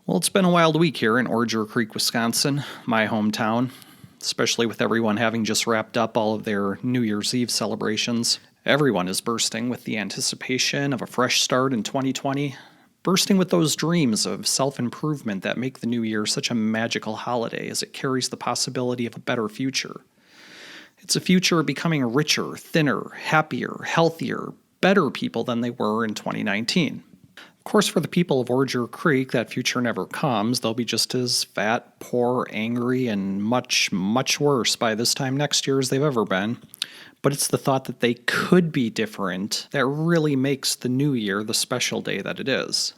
Well, it's been a wild week here in Orger Creek, Wisconsin, my hometown, especially with everyone having just wrapped up all of their New Year's Eve celebrations. Everyone is bursting with the anticipation of a fresh start in 2020, bursting with those dreams of self-improvement that make the new year such a magical holiday as it carries the possibility of a better future. It's a future of becoming richer, thinner, happier, healthier, better people than they were in 2019. Of course, for the people of Orger Creek, that future never comes. They'll be just as fat, poor, angry, and much, much worse by this time next year as they've ever been. But it's the thought that they could be different that really makes the new year the special day that it is.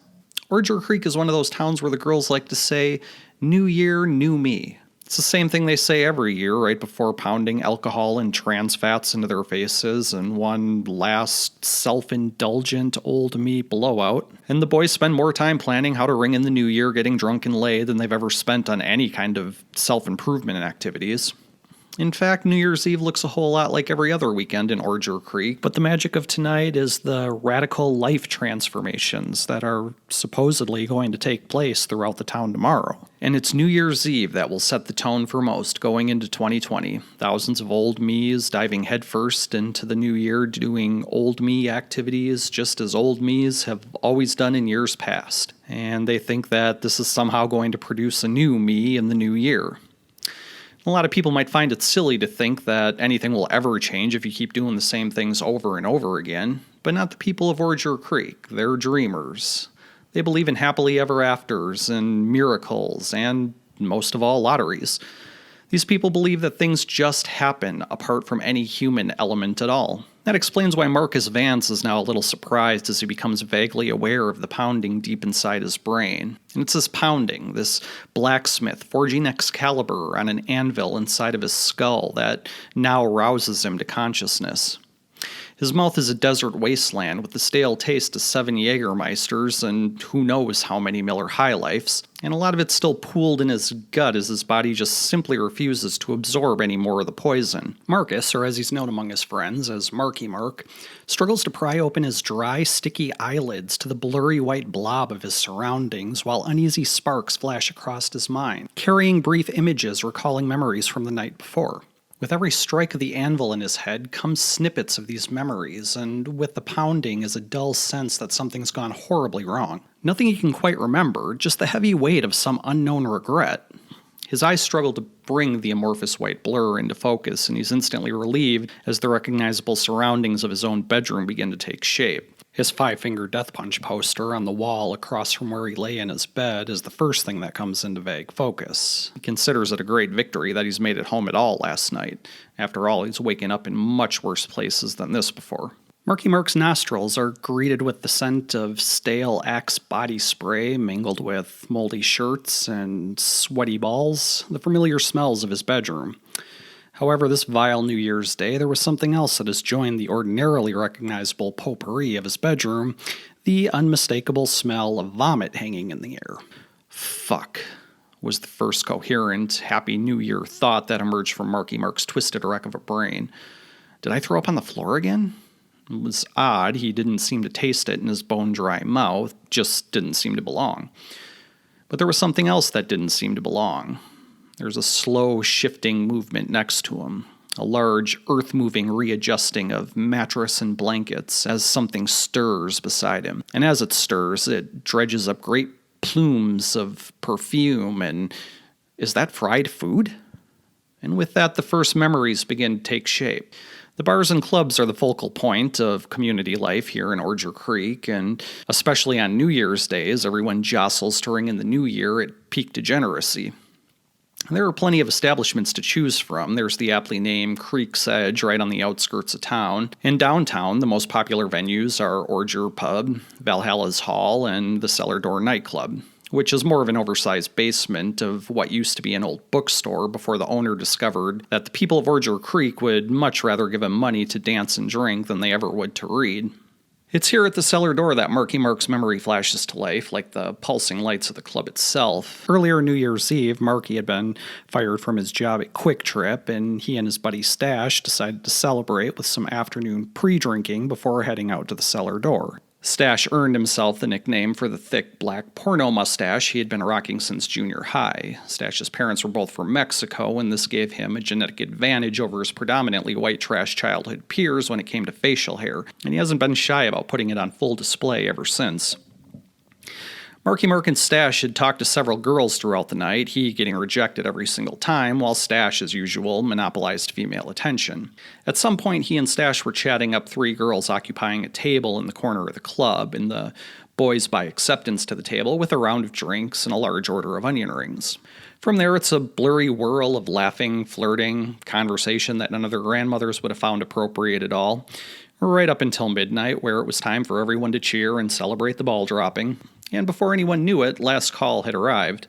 Orger Creek is one of those towns where the girls like to say, "New year, new me." It's the same thing they say every year right before pounding alcohol and trans fats into their faces and one last self-indulgent old me blowout. And the boys spend more time planning how to ring in the new year getting drunk and laid than they've ever spent on any kind of self-improvement activities. In fact, New Year's Eve looks a whole lot like every other weekend in Orger Creek, but the magic of tonight is the radical life transformations that are supposedly going to take place throughout the town tomorrow. And it's New Year's Eve that will set the tone for most going into 2020. Thousands of old me's diving headfirst into the new year doing old me activities just as old me's have always done in years past. And they think that this is somehow going to produce a new me in the new year. A lot of people might find it silly to think that anything will ever change if you keep doing the same things over and over again, but not the people of Orger Creek. They're dreamers. They believe in happily ever afters and miracles and, most of all, lotteries. These people believe that things just happen apart from any human element at all. That explains why Marcus Vance is now a little surprised as he becomes vaguely aware of the pounding deep inside his brain. And it's this pounding, this blacksmith forging Excalibur on an anvil inside of his skull that now rouses him to consciousness. His mouth is a desert wasteland with the stale taste of 7 Jägermeisters and who knows how many Miller High Lifes, and a lot of it's still pooled in his gut as his body just simply refuses to absorb any more of the poison. Marcus, or as he's known among his friends as Marky Mark, struggles to pry open his dry, sticky eyelids to the blurry white blob of his surroundings while uneasy sparks flash across his mind, carrying brief images recalling memories from the night before. With every strike of the anvil in his head comes snippets of these memories, and with the pounding is a dull sense that something's gone horribly wrong. Nothing he can quite remember, just the heavy weight of some unknown regret. His eyes struggle to bring the amorphous white blur into focus, and he's instantly relieved as the recognizable surroundings of his own bedroom begin to take shape. His 5-finger death punch poster on the wall across from where he lay in his bed is the first thing that comes into vague focus. He considers it a great victory that he's made it home at all last night. After all, he's waking up in much worse places than this before. Marky Mark's nostrils are greeted with the scent of stale Axe body spray mingled with moldy shirts and sweaty balls, the familiar smells of his bedroom. However, this vile New Year's Day, there was something else that has joined the ordinarily recognizable potpourri of his bedroom, the unmistakable smell of vomit hanging in the air. Fuck, was the first coherent, happy New Year thought that emerged from Marky Mark's twisted wreck of a brain. Did I throw up on the floor again? It was odd, he didn't seem to taste it in his bone-dry mouth, just didn't seem to belong. But there was something else that didn't seem to belong. There's a slow, shifting movement next to him, a large, earth-moving readjusting of mattress and blankets as something stirs beside him. And as it stirs, it dredges up great plumes of perfume, and is that fried food? And with that, the first memories begin to take shape. The bars and clubs are the focal point of community life here in Orger Creek, and especially on New Year's days, everyone jostles to ring in the new year at peak degeneracy. There are plenty of establishments to choose from. There's the aptly named Creek's Edge right on the outskirts of town. In downtown, the most popular venues are Orger Pub, Valhalla's Hall, and the Cellar Door nightclub, which is more of an oversized basement of what used to be an old bookstore before the owner discovered that the people of Orger Creek would much rather give him money to dance and drink than they ever would to read. It's here at the cellar door that Marky Mark's memory flashes to life, like the pulsing lights of the club itself. Earlier New Year's Eve, Marky had been fired from his job at Quick Trip, and he and his buddy Stash decided to celebrate with some afternoon pre-drinking before heading out to the cellar door. Stash earned himself the nickname for the thick black porno mustache he had been rocking since junior high. Stash's parents were both from Mexico, and this gave him a genetic advantage over his predominantly white trash childhood peers when it came to facial hair, and he hasn't been shy about putting it on full display ever since. Marky Mark and Stash had talked to several girls throughout the night, he getting rejected every single time, while Stash, as usual, monopolized female attention. At some point, he and Stash were chatting up 3 girls occupying a table in the corner of the club, and the boys buy acceptance to the table with a round of drinks and a large order of onion rings. From there, it's a blurry whirl of laughing, flirting, conversation that none of their grandmothers would have found appropriate at all, right up until midnight, where it was time for everyone to cheer and celebrate the ball dropping. And before anyone knew it, last call had arrived.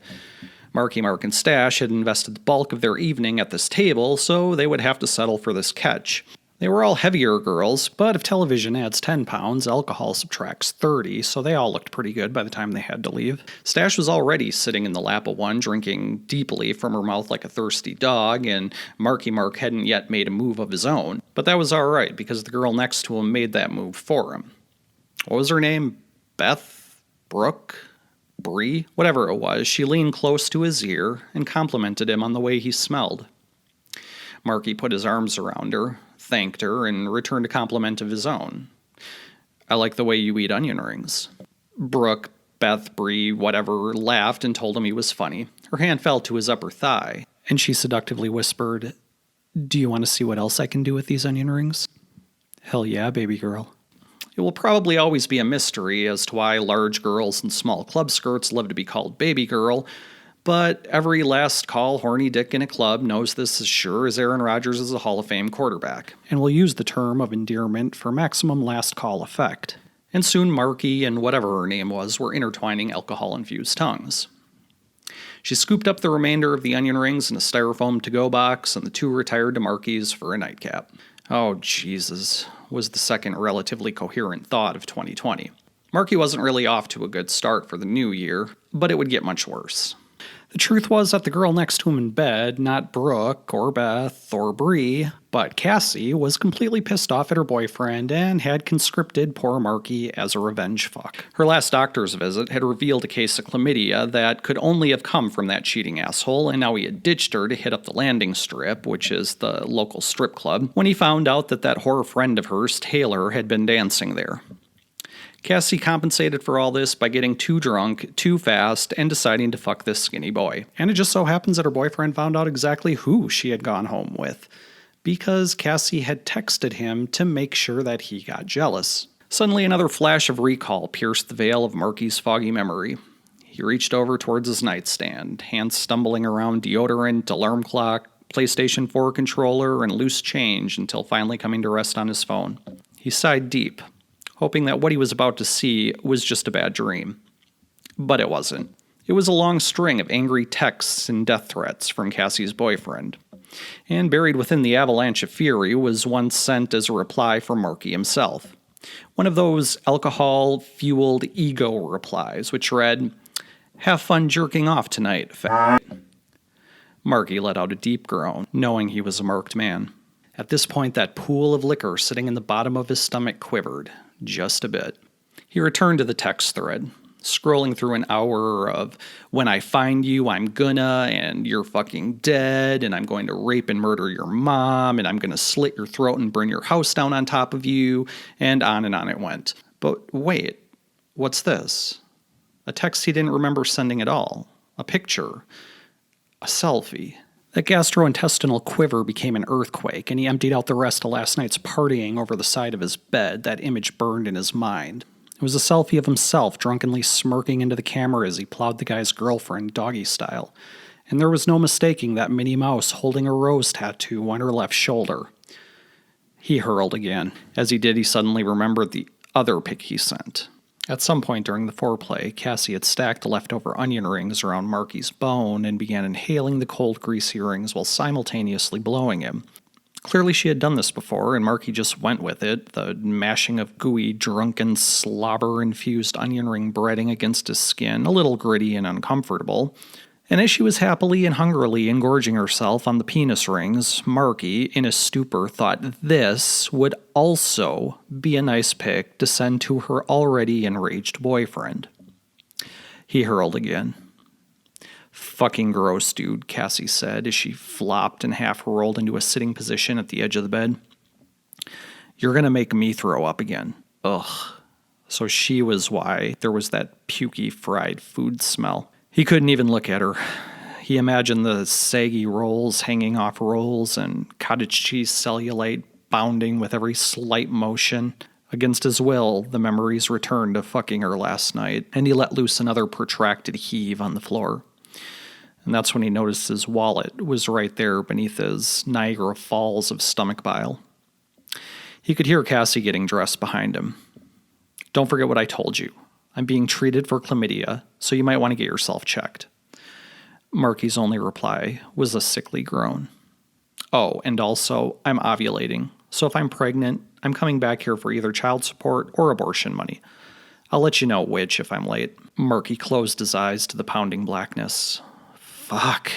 Marky Mark and Stash had invested the bulk of their evening at this table, so they would have to settle for this catch. They were all heavier girls, but if television adds 10 pounds, alcohol subtracts 30, so they all looked pretty good by the time they had to leave. Stash was already sitting in the lap of one, drinking deeply from her mouth like a thirsty dog, and Marky Mark hadn't yet made a move of his own. But that was alright, because the girl next to him made that move for him. What was her name? Beth? Brooke? Bree? Whatever it was, she leaned close to his ear and complimented him on the way he smelled. Marky put his arms around her, thanked her, and returned a compliment of his own. I like the way you eat onion rings. Brooke, Beth, Bree, whatever, laughed and told him he was funny. Her hand fell to his upper thigh, and she seductively whispered, Do you want to see what else I can do with these onion rings? Hell yeah, baby girl. It will probably always be a mystery as to why large girls in small club skirts love to be called baby girl, but every last call horny dick in a club knows this as sure as Aaron Rodgers is a Hall of Fame quarterback, and will use the term of endearment for maximum last call effect. And soon Marky and whatever her name was were intertwining alcohol-infused tongues. She scooped up the remainder of the onion rings in a styrofoam to-go box, and the two retired to Marky's for a nightcap. Oh, Jesus, was the second relatively coherent thought of 2020. Marky wasn't really off to a good start for the new year, but it would get much worse. The truth was that the girl next to him in bed, not Brooke or Beth or Bree, but Cassie, was completely pissed off at her boyfriend and had conscripted poor Marky as a revenge fuck. Her last doctor's visit had revealed a case of chlamydia that could only have come from that cheating asshole, and now he had ditched her to hit up the Landing Strip, which is the local strip club, when he found out that horror friend of hers, Taylor, had been dancing there. Cassie compensated for all this by getting too drunk, too fast, and deciding to fuck this skinny boy. And it just so happens that her boyfriend found out exactly who she had gone home with, because Cassie had texted him to make sure that he got jealous. Suddenly another flash of recall pierced the veil of Marky's foggy memory. He reached over towards his nightstand, hands stumbling around deodorant, alarm clock, PlayStation 4 controller, and loose change until finally coming to rest on his phone. He sighed deep, hoping that what he was about to see was just a bad dream. But it wasn't. It was a long string of angry texts and death threats from Cassie's boyfriend. And buried within the avalanche of fury was one sent as a reply from Marky himself. One of those alcohol-fueled ego replies, which read, "Have fun jerking off tonight, fat." Marky let out a deep groan, knowing he was a marked man. At this point, that pool of liquor sitting in the bottom of his stomach quivered, just a bit. He returned to the text thread, scrolling through an hour of, "When I find you, I'm gonna, and you're fucking dead, and I'm going to rape and murder your mom, and I'm gonna slit your throat and burn your house down on top of you," and on it went. But wait, what's this? A text he didn't remember sending at all. A picture. A selfie. That gastrointestinal quiver became an earthquake, and he emptied out the rest of last night's partying over the side of his bed. That image burned in his mind. It was a selfie of himself drunkenly smirking into the camera as he plowed the guy's girlfriend doggy style. And there was no mistaking that Minnie Mouse holding a rose tattoo on her left shoulder. He hurled again. As he did, he suddenly remembered the other pic he sent. At some point during the foreplay, Cassie had stacked the leftover onion rings around Marky's bone and began inhaling the cold, greasy rings while simultaneously blowing him. Clearly she had done this before, and Marky just went with it, the mashing of gooey, drunken, slobber-infused onion ring breading against his skin, a little gritty and uncomfortable. And as she was happily and hungrily engorging herself on the penis rings, Marky, in a stupor, thought this would also be a nice pic to send to her already enraged boyfriend. He hurled again. "Fucking gross, dude," Cassie said as she flopped and half rolled into a sitting position at the edge of the bed. "You're gonna make me throw up again. Ugh." So she was why there was that pukey fried food smell. He couldn't even look at her. He imagined the saggy rolls hanging off rolls and cottage cheese cellulite bounding with every slight motion. Against his will, the memories returned of fucking her last night, and he let loose another protracted heave on the floor. And that's when he noticed his wallet was right there beneath his Niagara Falls of stomach bile. He could hear Cassie getting dressed behind him. "Don't forget what I told you. I'm being treated for chlamydia, so you might want to get yourself checked." Marky's only reply was a sickly groan. "Oh, and also, I'm ovulating, so if I'm pregnant, I'm coming back here for either child support or abortion money. I'll let you know which if I'm late." Marky closed his eyes to the pounding blackness. Fuck.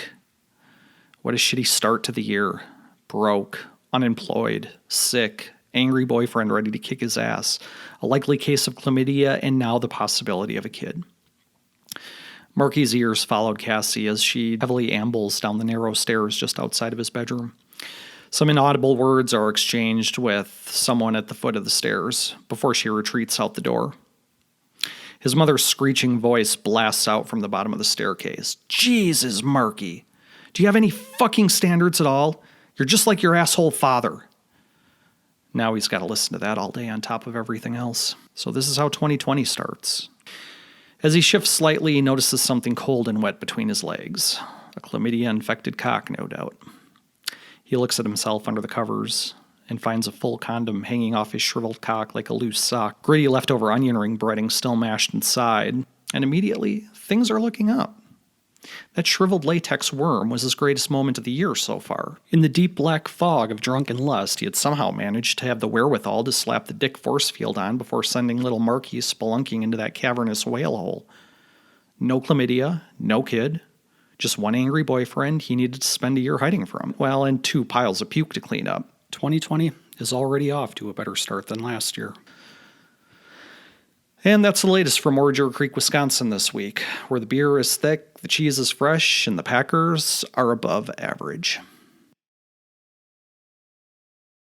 What a shitty start to the year. Broke, unemployed, sick, angry boyfriend ready to kick his ass, a likely case of chlamydia, and now the possibility of a kid. Marky's ears followed Cassie as she heavily ambles down the narrow stairs just outside of his bedroom. Some inaudible words are exchanged with someone at the foot of the stairs before she retreats out the door. His mother's screeching voice blasts out from the bottom of the staircase. "Jesus, Marky, do you have any fucking standards at all? You're just like your asshole father." Now he's got to listen to that all day on top of everything else. So this is how 2020 starts. As he shifts slightly, he notices something cold and wet between his legs. A chlamydia-infected cock, no doubt. He looks at himself under the covers and finds a full condom hanging off his shriveled cock like a loose sock, gritty leftover onion ring breading still mashed inside, and immediately, things are looking up. That shriveled latex worm was his greatest moment of the year so far. In the deep black fog of drunken lust, he had somehow managed to have the wherewithal to slap the dick force field on before sending little Marky spelunking into that cavernous whale hole. No chlamydia, no kid, just one angry boyfriend he needed to spend a year hiding from. Well, and 2 piles of puke to clean up. 2020 is already off to a better start than last year. And that's the latest from Orgear Creek, Wisconsin this week, where the beer is thick, the cheese is fresh, and the Packers are above average.